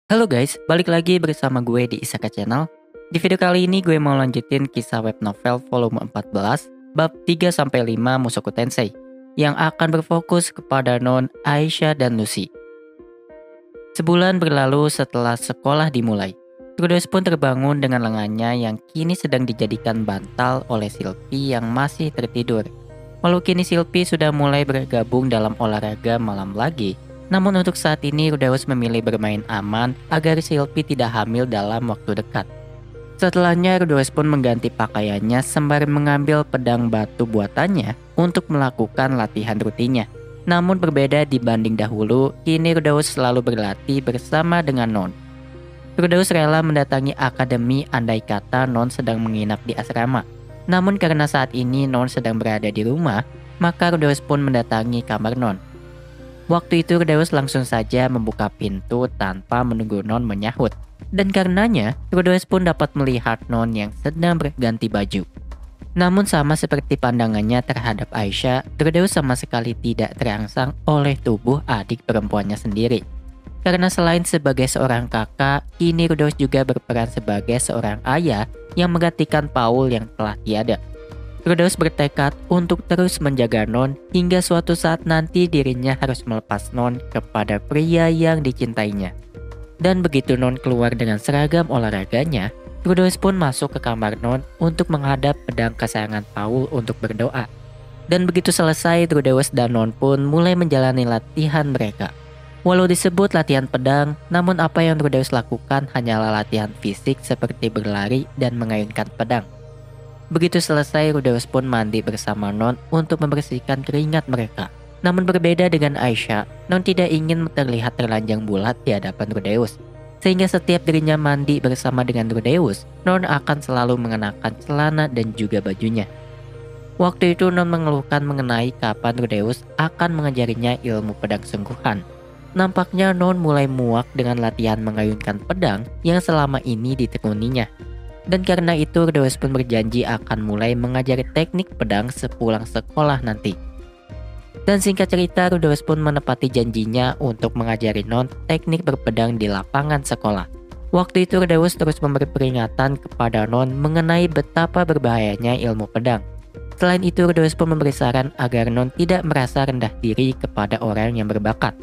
Halo guys, balik lagi bersama gue di Isaka Channel. Di video kali ini gue mau lanjutin kisah web novel volume 14, bab 3-5 Mushoku Tensei, yang akan berfokus kepada Non, Aisyah, dan Lucy. Sebulan berlalu setelah sekolah dimulai. Trudeus pun terbangun dengan lengannya yang kini sedang dijadikan bantal oleh Sylvie yang masih tertidur. Walau kini Sylvie sudah mulai bergabung dalam olahraga malam lagi, namun untuk saat ini Rudeus memilih bermain aman agar Sylvie tidak hamil dalam waktu dekat. Setelahnya Rudeus pun mengganti pakaiannya sembari mengambil pedang batu buatannya untuk melakukan latihan rutinnya. Namun berbeda dibanding dahulu, kini Rudeus selalu berlatih bersama dengan Non. Rudeus rela mendatangi akademi andai kata Non sedang menginap di asrama. Namun karena saat ini Non sedang berada di rumah, maka Rudeus pun mendatangi kamar Non. Waktu itu Rudeus langsung saja membuka pintu tanpa menunggu Non menyahut. Dan karenanya, Rudeus pun dapat melihat Non yang sedang berganti baju. Namun sama seperti pandangannya terhadap Aisyah, Rudeus sama sekali tidak terangsang oleh tubuh adik perempuannya sendiri. Karena selain sebagai seorang kakak, kini Rudeus juga berperan sebagai seorang ayah yang menggantikan Paul yang telah tiada. Rudeus bertekad untuk terus menjaga Non hingga suatu saat nanti dirinya harus melepas Non kepada pria yang dicintainya. Dan begitu Non keluar dengan seragam olahraganya, Rudeus pun masuk ke kamar Non untuk menghadap pedang kesayangan Paul untuk berdoa. Dan begitu selesai, Rudeus dan Non pun mulai menjalani latihan mereka. Walau disebut latihan pedang, namun apa yang Rudeus lakukan hanyalah latihan fisik seperti berlari dan mengayunkan pedang. Begitu selesai, Rudeus pun mandi bersama Non untuk membersihkan keringat mereka. Namun berbeda dengan Aisyah, Non tidak ingin terlihat terlanjang bulat di hadapan Rudeus. Sehingga setiap dirinya mandi bersama dengan Rudeus, Non akan selalu mengenakan celana dan juga bajunya. Waktu itu Non mengeluhkan mengenai kapan Rudeus akan mengajarinya ilmu pedang sungguhan. Nampaknya Non mulai muak dengan latihan mengayunkan pedang yang selama ini ditekuninya. Dan karena itu Rudeus pun berjanji akan mulai mengajari teknik pedang sepulang sekolah nanti. Dan singkat cerita, Rudeus pun menepati janjinya untuk mengajari Non teknik berpedang di lapangan sekolah. Waktu itu Rudeus terus memberi peringatan kepada Non mengenai betapa berbahayanya ilmu pedang. Selain itu Rudeus pun memberi saran agar Non tidak merasa rendah diri kepada orang yang berbakat.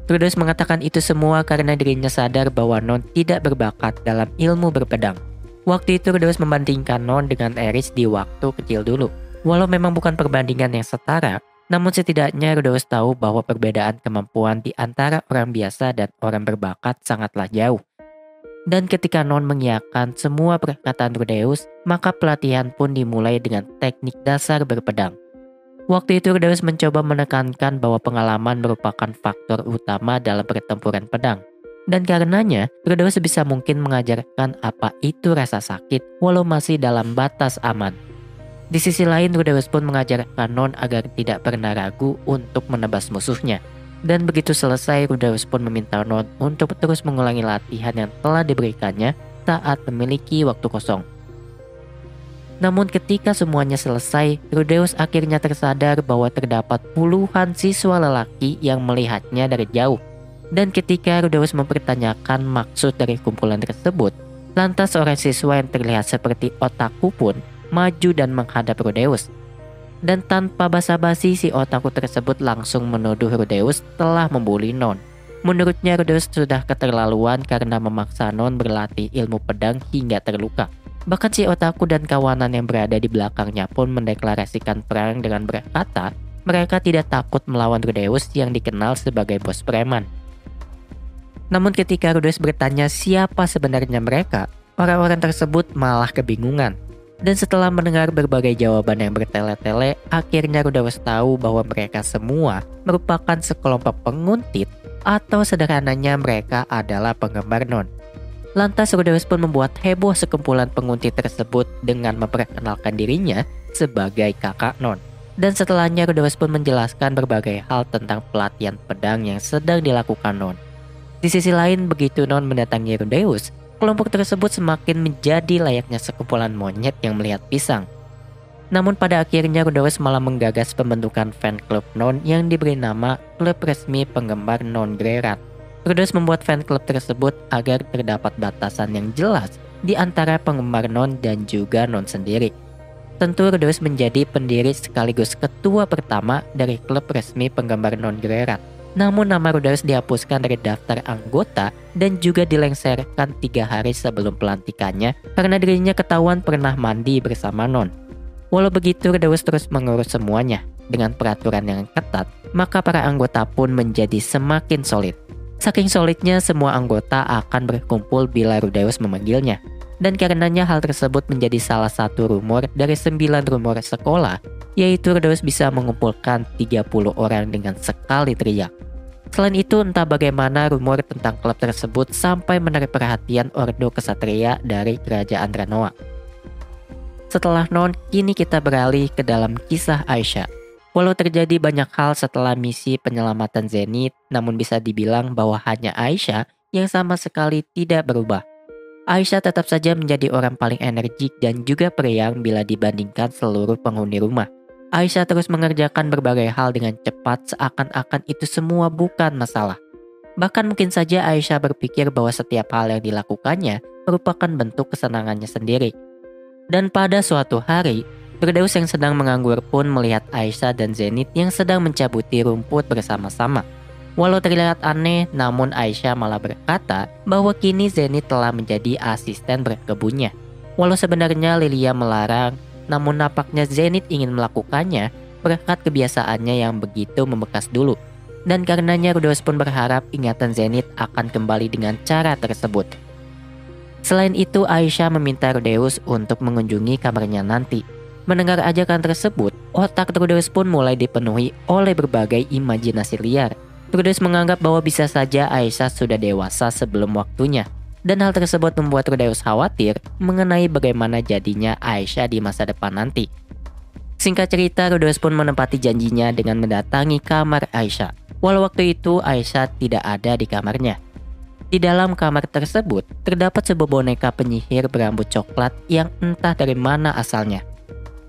Rudeus mengatakan itu semua karena dirinya sadar bahwa Non tidak berbakat dalam ilmu berpedang. Waktu itu Rudeus membandingkan Non dengan Eris di waktu kecil dulu. Walau memang bukan perbandingan yang setara, namun setidaknya Rudeus tahu bahwa perbedaan kemampuan di antara orang biasa dan orang berbakat sangatlah jauh. Dan ketika Non mengiyakan semua perkataan Rudeus, maka pelatihan pun dimulai dengan teknik dasar berpedang. Waktu itu Rudeus mencoba menekankan bahwa pengalaman merupakan faktor utama dalam pertempuran pedang. Dan karenanya, Rudeus sebisa mungkin mengajarkan apa itu rasa sakit walau masih dalam batas aman. Di sisi lain, Rudeus pun mengajarkan Non agar tidak pernah ragu untuk menebas musuhnya. Dan begitu selesai, Rudeus pun meminta Non untuk terus mengulangi latihan yang telah diberikannya saat memiliki waktu kosong. Namun ketika semuanya selesai, Rudeus akhirnya tersadar bahwa terdapat puluhan siswa lelaki yang melihatnya dari jauh. Dan ketika Rudeus mempertanyakan maksud dari kumpulan tersebut, lantas seorang siswa yang terlihat seperti otaku pun maju dan menghadap Rudeus. Dan tanpa basa-basi si otaku tersebut langsung menuduh Rudeus telah membuli Non. Menurutnya Rudeus sudah keterlaluan karena memaksa Non berlatih ilmu pedang hingga terluka. Bahkan si otaku dan kawanan yang berada di belakangnya pun mendeklarasikan perang dengan berkata mereka tidak takut melawan Rudeus yang dikenal sebagai bos preman. Namun ketika Rudeus bertanya siapa sebenarnya mereka, orang-orang tersebut malah kebingungan. Dan setelah mendengar berbagai jawaban yang bertele-tele, akhirnya Rudeus tahu bahwa mereka semua merupakan sekelompok penguntit atau sederhananya mereka adalah penggemar Non. Lantas Rudeus pun membuat heboh sekumpulan penguntit tersebut dengan memperkenalkan dirinya sebagai kakak Non. Dan setelahnya Rudeus pun menjelaskan berbagai hal tentang pelatihan pedang yang sedang dilakukan Non. Di sisi lain, begitu Non mendatangi Rudeus, kelompok tersebut semakin menjadi layaknya sekumpulan monyet yang melihat pisang. Namun pada akhirnya Rudeus malah menggagas pembentukan fan club Non yang diberi nama Klub Resmi Penggemar Non Grerat. Trudeus membuat fan club tersebut agar terdapat batasan yang jelas di antara penggemar non dan juga non sendiri. Tentu Trudeus menjadi pendiri sekaligus ketua pertama dari klub resmi penggemar non Gerard. Namun nama Trudeus dihapuskan dari daftar anggota dan juga dilengsarkan 3 hari sebelum pelantikannya karena dirinya ketahuan pernah mandi bersama non. Walau begitu, Trudeus terus mengurus semuanya. Dengan peraturan yang ketat, maka para anggota pun menjadi semakin solid. Saking solidnya, semua anggota akan berkumpul bila Trudeus memanggilnya. Dan karenanya hal tersebut menjadi salah satu rumor dari 9 rumor sekolah, yaitu Trudeus bisa mengumpulkan 30 orang dengan sekali teriak. Selain itu, entah bagaimana rumor tentang klub tersebut sampai menarik perhatian Ordo Kesatria dari Kerajaan Ranoa. Setelah non, kini kita beralih ke dalam kisah Aisyah. Walau terjadi banyak hal setelah misi penyelamatan Zenith, namun bisa dibilang bahwa hanya Aisyah yang sama sekali tidak berubah. Aisyah tetap saja menjadi orang paling energik dan juga periang bila dibandingkan seluruh penghuni rumah. Aisyah terus mengerjakan berbagai hal dengan cepat seakan-akan itu semua bukan masalah. Bahkan mungkin saja Aisyah berpikir bahwa setiap hal yang dilakukannya merupakan bentuk kesenangannya sendiri. Dan pada suatu hari, Trudeus yang sedang menganggur pun melihat Aisyah dan Zenith yang sedang mencabuti rumput bersama-sama. Walau terlihat aneh, namun Aisyah malah berkata bahwa kini Zenith telah menjadi asisten berkebunnya. Walau sebenarnya Lilia melarang, namun nampaknya Zenith ingin melakukannya berkat kebiasaannya yang begitu membekas dulu. Dan karenanya Trudeus pun berharap ingatan Zenith akan kembali dengan cara tersebut. Selain itu, Aisyah meminta Trudeus untuk mengunjungi kamarnya nanti. Mendengar ajakan tersebut, otak Trudeus pun mulai dipenuhi oleh berbagai imajinasi liar. Trudeus menganggap bahwa bisa saja Aisyah sudah dewasa sebelum waktunya. Dan hal tersebut membuat Trudeus khawatir mengenai bagaimana jadinya Aisyah di masa depan nanti. Singkat cerita, Trudeus pun menepati janjinya dengan mendatangi kamar Aisyah. Walau waktu itu Aisyah tidak ada di kamarnya. Di dalam kamar tersebut, terdapat sebuah boneka penyihir berambut coklat yang entah dari mana asalnya.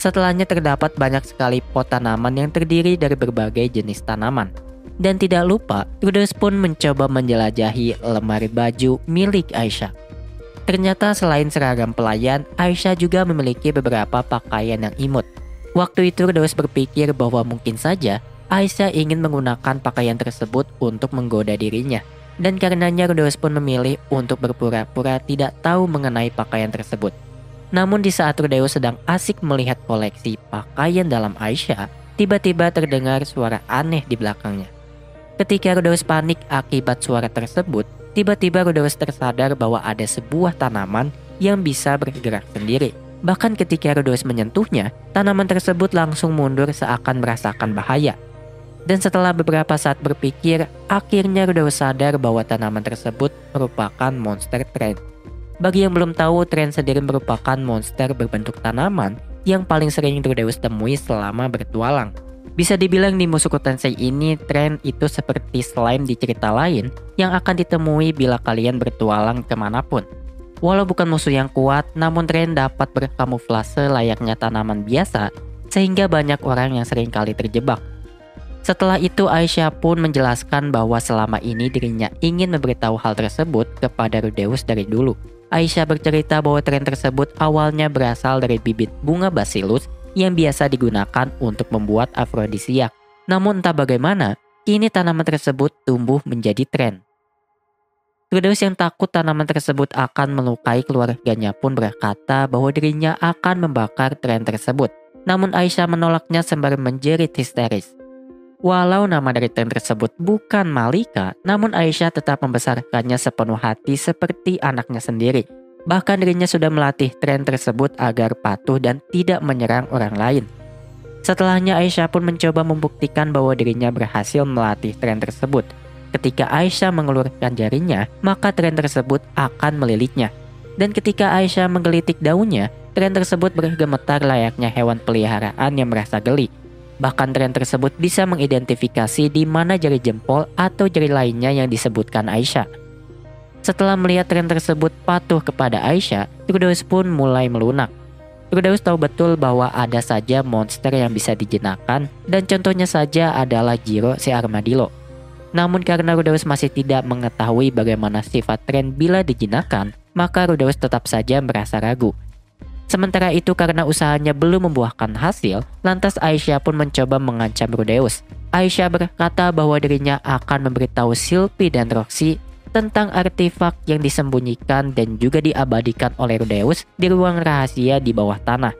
Setelahnya terdapat banyak sekali pot tanaman yang terdiri dari berbagai jenis tanaman. Dan tidak lupa, Trudeus pun mencoba menjelajahi lemari baju milik Aisyah. Ternyata selain seragam pelayan, Aisyah juga memiliki beberapa pakaian yang imut. Waktu itu Trudeus berpikir bahwa mungkin saja Aisyah ingin menggunakan pakaian tersebut untuk menggoda dirinya. Dan karenanya Trudeus pun memilih untuk berpura-pura tidak tahu mengenai pakaian tersebut. Namun di saat Trudeus sedang asik melihat koleksi pakaian dalam Aisyah, tiba-tiba terdengar suara aneh di belakangnya. Ketika Trudeus panik akibat suara tersebut, tiba-tiba Trudeus tersadar bahwa ada sebuah tanaman yang bisa bergerak sendiri. Bahkan ketika Trudeus menyentuhnya, tanaman tersebut langsung mundur seakan merasakan bahaya. Dan setelah beberapa saat berpikir, akhirnya Trudeus sadar bahwa tanaman tersebut merupakan monster Tren. Bagi yang belum tahu, Tren sendiri merupakan monster berbentuk tanaman yang paling sering Trudeus temui selama bertualang. Bisa dibilang di Mushoku Tensei ini, Tren itu seperti slime di cerita lain yang akan ditemui bila kalian bertualang kemanapun. Walau bukan musuh yang kuat, namun Tren dapat berkamuflase layaknya tanaman biasa, sehingga banyak orang yang sering kali terjebak. Setelah itu Aisyah pun menjelaskan bahwa selama ini dirinya ingin memberitahu hal tersebut kepada Trudeus dari dulu. Aisyah bercerita bahwa tren tersebut awalnya berasal dari bibit bunga basilus yang biasa digunakan untuk membuat afrodisiak. Namun entah bagaimana, kini tanaman tersebut tumbuh menjadi tren. Trudeus yang takut tanaman tersebut akan melukai keluarganya pun berkata bahwa dirinya akan membakar tren tersebut. Namun Aisyah menolaknya sembari menjerit histeris. Walau nama dari tren tersebut bukan Malika, namun Aisyah tetap membesarkannya sepenuh hati seperti anaknya sendiri. Bahkan dirinya sudah melatih tren tersebut agar patuh dan tidak menyerang orang lain. Setelahnya Aisyah pun mencoba membuktikan bahwa dirinya berhasil melatih tren tersebut. Ketika Aisyah mengelurkan jarinya, maka tren tersebut akan melilitnya. Dan ketika Aisyah menggelitik daunnya, tren tersebut bergemetar layaknya hewan peliharaan yang merasa geli. Bahkan tren tersebut bisa mengidentifikasi di mana jari jempol atau jari lainnya yang disebutkan Aisyah. Setelah melihat tren tersebut patuh kepada Aisyah, Trudeus pun mulai melunak. Trudeus tahu betul bahwa ada saja monster yang bisa dijinakkan, dan contohnya saja adalah Jiro si armadillo. Namun karena Rudeus masih tidak mengetahui bagaimana sifat tren bila dijinakkan, maka Rudeus tetap saja merasa ragu. Sementara itu karena usahanya belum membuahkan hasil, lantas Aisyah pun mencoba mengancam Rudeus. Aisyah berkata bahwa dirinya akan memberitahu Sylvie dan Roxy tentang artefak yang disembunyikan dan juga diabadikan oleh Rudeus di ruang rahasia di bawah tanah.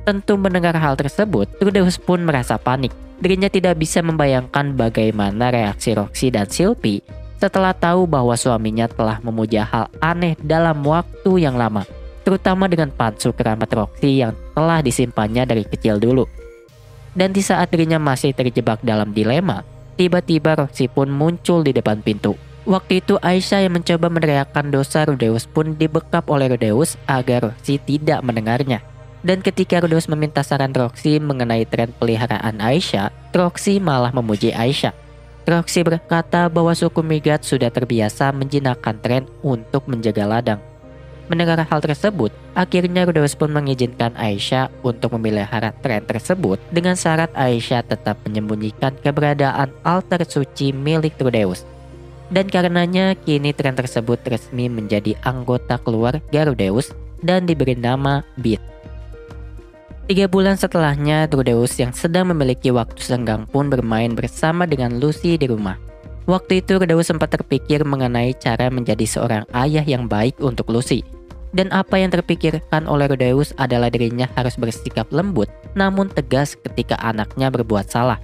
Tentu mendengar hal tersebut, Rudeus pun merasa panik. Dirinya tidak bisa membayangkan bagaimana reaksi Roxy dan Sylvie setelah tahu bahwa suaminya telah memuja hal aneh dalam waktu yang lama, terutama dengan palsu keramat Roxy yang telah disimpannya dari kecil dulu. Dan di saat dirinya masih terjebak dalam dilema, tiba-tiba Roxy pun muncul di depan pintu. Waktu itu Aisyah yang mencoba meneriakkan dosa Rudeus pun dibekap oleh Rudeus agar Roxy tidak mendengarnya. Dan ketika Rudeus meminta saran Roxy mengenai tren peliharaan Aisyah, Roxy malah memuji Aisyah. Roxy berkata bahwa suku Migat sudah terbiasa menjinakkan tren untuk menjaga ladang. Mendengar hal tersebut, akhirnya Rudeus pun mengizinkan Aisyah untuk memelihara tren tersebut dengan syarat Aisyah tetap menyembunyikan keberadaan altar suci milik Rudeus. Dan karenanya kini tren tersebut resmi menjadi anggota keluarga Rudeus dan diberi nama Bit. 3 bulan setelahnya, Rudeus yang sedang memiliki waktu senggang pun bermain bersama dengan Lucy di rumah. Waktu itu Rudeus sempat terpikir mengenai cara menjadi seorang ayah yang baik untuk Lucy. Dan apa yang terpikirkan oleh Rudeus adalah dirinya harus bersikap lembut namun tegas ketika anaknya berbuat salah.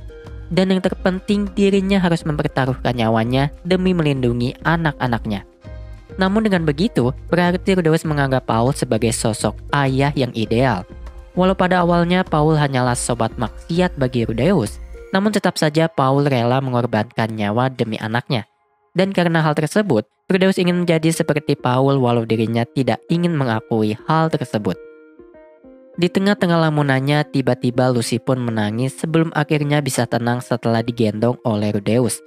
Dan yang terpenting dirinya harus mempertaruhkan nyawanya demi melindungi anak-anaknya. Namun dengan begitu, berarti Rudeus menganggap Paul sebagai sosok ayah yang ideal. Walau pada awalnya Paul hanyalah sobat maksiat bagi Rudeus, namun tetap saja Paul rela mengorbankan nyawa demi anaknya. Dan karena hal tersebut, Rudeus ingin menjadi seperti Paul walau dirinya tidak ingin mengakui hal tersebut. Di tengah-tengah lamunannya, tiba-tiba Lucy pun menangis sebelum akhirnya bisa tenang setelah digendong oleh Rudeus.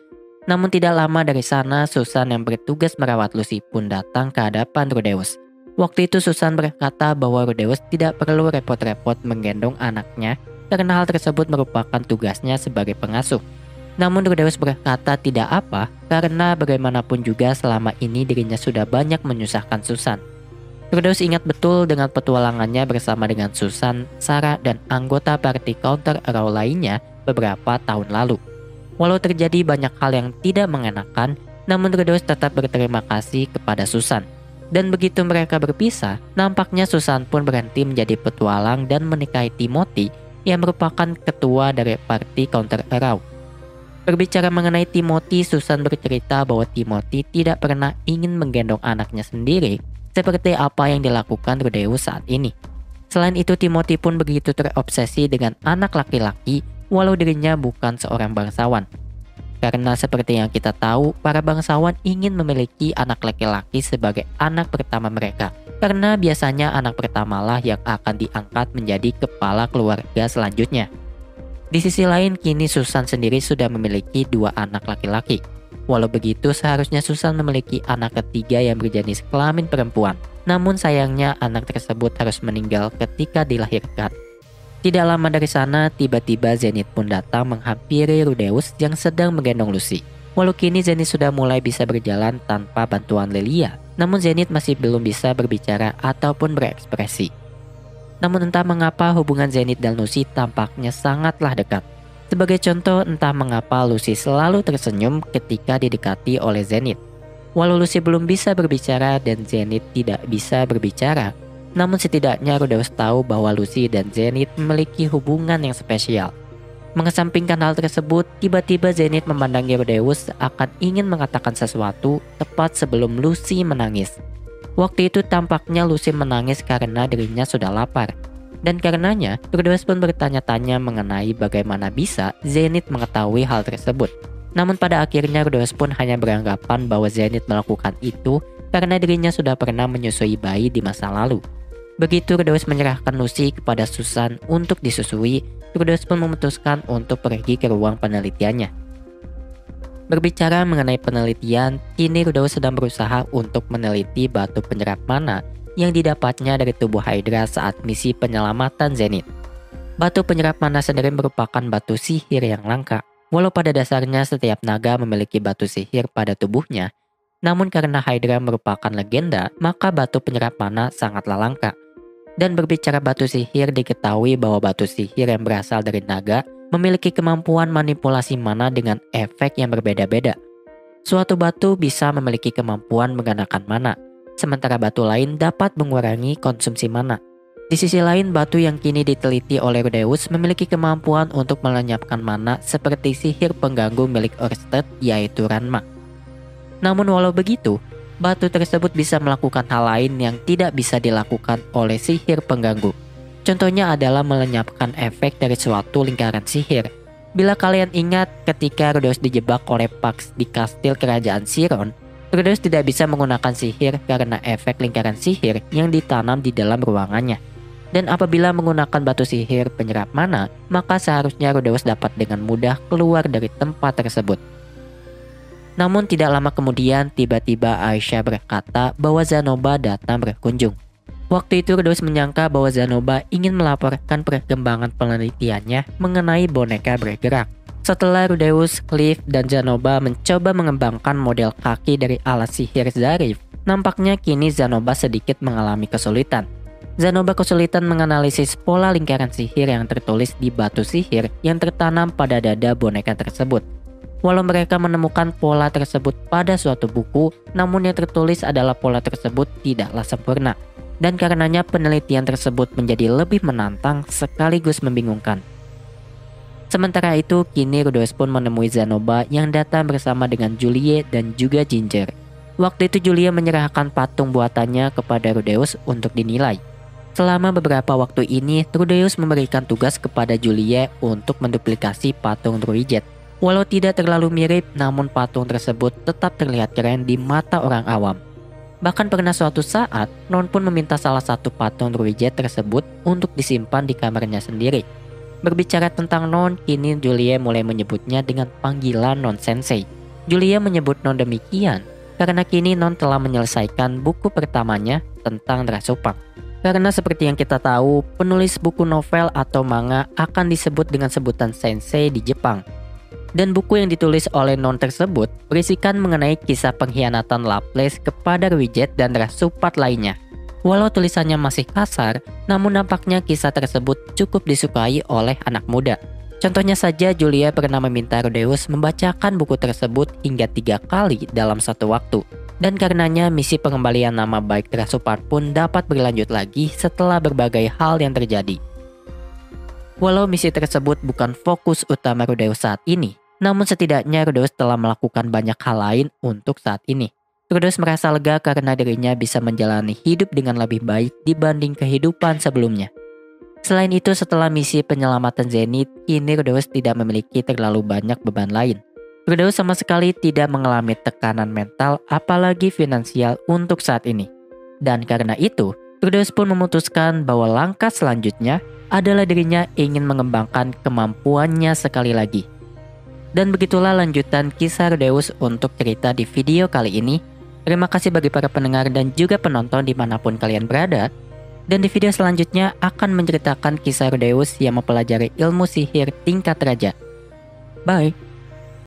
Namun tidak lama dari sana, Susan yang bertugas merawat Lucy pun datang ke hadapan Rudeus. Waktu itu Susan berkata bahwa Rudeus tidak perlu repot-repot menggendong anaknya karena hal tersebut merupakan tugasnya sebagai pengasuh. Namun Rudeus berkata tidak apa karena bagaimanapun juga selama ini dirinya sudah banyak menyusahkan Susan. Rudeus ingat betul dengan petualangannya bersama dengan Susan, Sarah, dan anggota party Counter Arrow lainnya beberapa tahun lalu. Walau terjadi banyak hal yang tidak mengenakan, namun Rudeus tetap berterima kasih kepada Susan. Dan begitu mereka berpisah, nampaknya Susan pun berhenti menjadi petualang dan menikahi Timothy yang merupakan ketua dari party Counter Arrow. Berbicara mengenai Timothy, Susan bercerita bahwa Timothy tidak pernah ingin menggendong anaknya sendiri seperti apa yang dilakukan Rudeus saat ini. Selain itu, Timothy pun begitu terobsesi dengan anak laki-laki walau dirinya bukan seorang bangsawan. Karena seperti yang kita tahu, para bangsawan ingin memiliki anak laki-laki sebagai anak pertama mereka. Karena biasanya anak pertamalah yang akan diangkat menjadi kepala keluarga selanjutnya. Di sisi lain, kini Susan sendiri sudah memiliki 2 anak laki-laki. Walau begitu, seharusnya Susan memiliki anak ketiga yang berjenis kelamin perempuan. Namun sayangnya anak tersebut harus meninggal ketika dilahirkan. Tidak lama dari sana, tiba-tiba Zenith pun datang menghampiri Rudeus yang sedang menggendong Lucy. Walau kini Zenith sudah mulai bisa berjalan tanpa bantuan Lelia, namun Zenith masih belum bisa berbicara ataupun berekspresi. Namun entah mengapa hubungan Zenith dan Lucy tampaknya sangatlah dekat. Sebagai contoh, entah mengapa Lucy selalu tersenyum ketika didekati oleh Zenith. Walau Lucy belum bisa berbicara dan Zenith tidak bisa berbicara, namun setidaknya Rudeus tahu bahwa Lucy dan Zenith memiliki hubungan yang spesial. Mengesampingkan hal tersebut, tiba-tiba Zenith memandangi Rudeus akan ingin mengatakan sesuatu tepat sebelum Lucy menangis. Waktu itu tampaknya Lucy menangis karena dirinya sudah lapar. Dan karenanya, Rudeus pun bertanya-tanya mengenai bagaimana bisa Zenith mengetahui hal tersebut. Namun pada akhirnya Rudeus pun hanya beranggapan bahwa Zenith melakukan itu karena dirinya sudah pernah menyusui bayi di masa lalu. Begitu Rudeus menyerahkan Lucy kepada Susan untuk disusui, Rudeus pun memutuskan untuk pergi ke ruang penelitiannya. Berbicara mengenai penelitian, kini Rudeus sedang berusaha untuk meneliti batu penyerap mana yang didapatnya dari tubuh Hydra saat misi penyelamatan Zenith. Batu penyerap mana sendiri merupakan batu sihir yang langka. Walau pada dasarnya setiap naga memiliki batu sihir pada tubuhnya, namun karena Hydra merupakan legenda, maka batu penyerap mana sangatlah langka. Dan berbicara batu sihir, diketahui bahwa batu sihir yang berasal dari naga memiliki kemampuan manipulasi mana dengan efek yang berbeda-beda. Suatu batu bisa memiliki kemampuan menggandakan mana, sementara batu lain dapat mengurangi konsumsi mana. Di sisi lain, batu yang kini diteliti oleh Rudeus memiliki kemampuan untuk melenyapkan mana seperti sihir pengganggu milik Ørsted, yaitu Ranma. Namun walau begitu, batu tersebut bisa melakukan hal lain yang tidak bisa dilakukan oleh sihir pengganggu. Contohnya adalah melenyapkan efek dari suatu lingkaran sihir. Bila kalian ingat ketika Rudeus dijebak oleh Pax di kastil kerajaan Siron, Rudeus tidak bisa menggunakan sihir karena efek lingkaran sihir yang ditanam di dalam ruangannya. Dan apabila menggunakan batu sihir penyerap mana, maka seharusnya Rudeus dapat dengan mudah keluar dari tempat tersebut. Namun tidak lama kemudian, tiba-tiba Aisyah berkata bahwa Zanoba datang berkunjung. Waktu itu Rudeus menyangka bahwa Zanoba ingin melaporkan perkembangan penelitiannya mengenai boneka bergerak. Setelah Rudeus, Cliff, dan Zanoba mencoba mengembangkan model kaki dari alat sihir Zarif, nampaknya kini Zanoba sedikit mengalami kesulitan. Zanoba kesulitan menganalisis pola lingkaran sihir yang tertulis di batu sihir yang tertanam pada dada boneka tersebut. Walau mereka menemukan pola tersebut pada suatu buku, namun yang tertulis adalah pola tersebut tidaklah sempurna. Dan karenanya penelitian tersebut menjadi lebih menantang sekaligus membingungkan. Sementara itu, kini Rudeus pun menemui Zanoba yang datang bersama dengan Julie dan juga Ginger. Waktu itu Julie menyerahkan patung buatannya kepada Rudeus untuk dinilai. Selama beberapa waktu ini, Rudeus memberikan tugas kepada Julie untuk menduplikasi patung Druijet. Walau tidak terlalu mirip, namun patung tersebut tetap terlihat keren di mata orang awam. Bahkan pernah suatu saat, Non pun meminta salah satu patung Druijet tersebut untuk disimpan di kamarnya sendiri. Berbicara tentang Non, kini Julie mulai menyebutnya dengan panggilan Non Sensei. Julie menyebut Non demikian karena kini Non telah menyelesaikan buku pertamanya tentang Drasupang. Karena seperti yang kita tahu, penulis buku novel atau manga akan disebut dengan sebutan sensei di Jepang. Dan buku yang ditulis oleh Non tersebut berisikan mengenai kisah pengkhianatan Laplace kepada Druijet dan Drasupat lainnya. Walau tulisannya masih kasar, namun nampaknya kisah tersebut cukup disukai oleh anak muda. Contohnya saja, Julia pernah meminta Rudeus membacakan buku tersebut hingga 3 kali dalam satu waktu. Dan karenanya misi pengembalian nama baik Drasupart pun dapat berlanjut lagi setelah berbagai hal yang terjadi. Walau misi tersebut bukan fokus utama Rudeus saat ini, namun setidaknya Rudeus telah melakukan banyak hal lain untuk saat ini. Rudeus merasa lega karena dirinya bisa menjalani hidup dengan lebih baik dibanding kehidupan sebelumnya. Selain itu, setelah misi penyelamatan Zenith, kini Rudeus tidak memiliki terlalu banyak beban lain. Rudeus sama sekali tidak mengalami tekanan mental apalagi finansial untuk saat ini. Dan karena itu, Rudeus pun memutuskan bahwa langkah selanjutnya adalah dirinya ingin mengembangkan kemampuannya sekali lagi. Dan begitulah lanjutan kisah Rudeus untuk cerita di video kali ini. Terima kasih bagi para pendengar dan juga penonton dimanapun kalian berada. Dan di video selanjutnya akan menceritakan kisah Rudeus yang mempelajari ilmu sihir tingkat raja. Bye!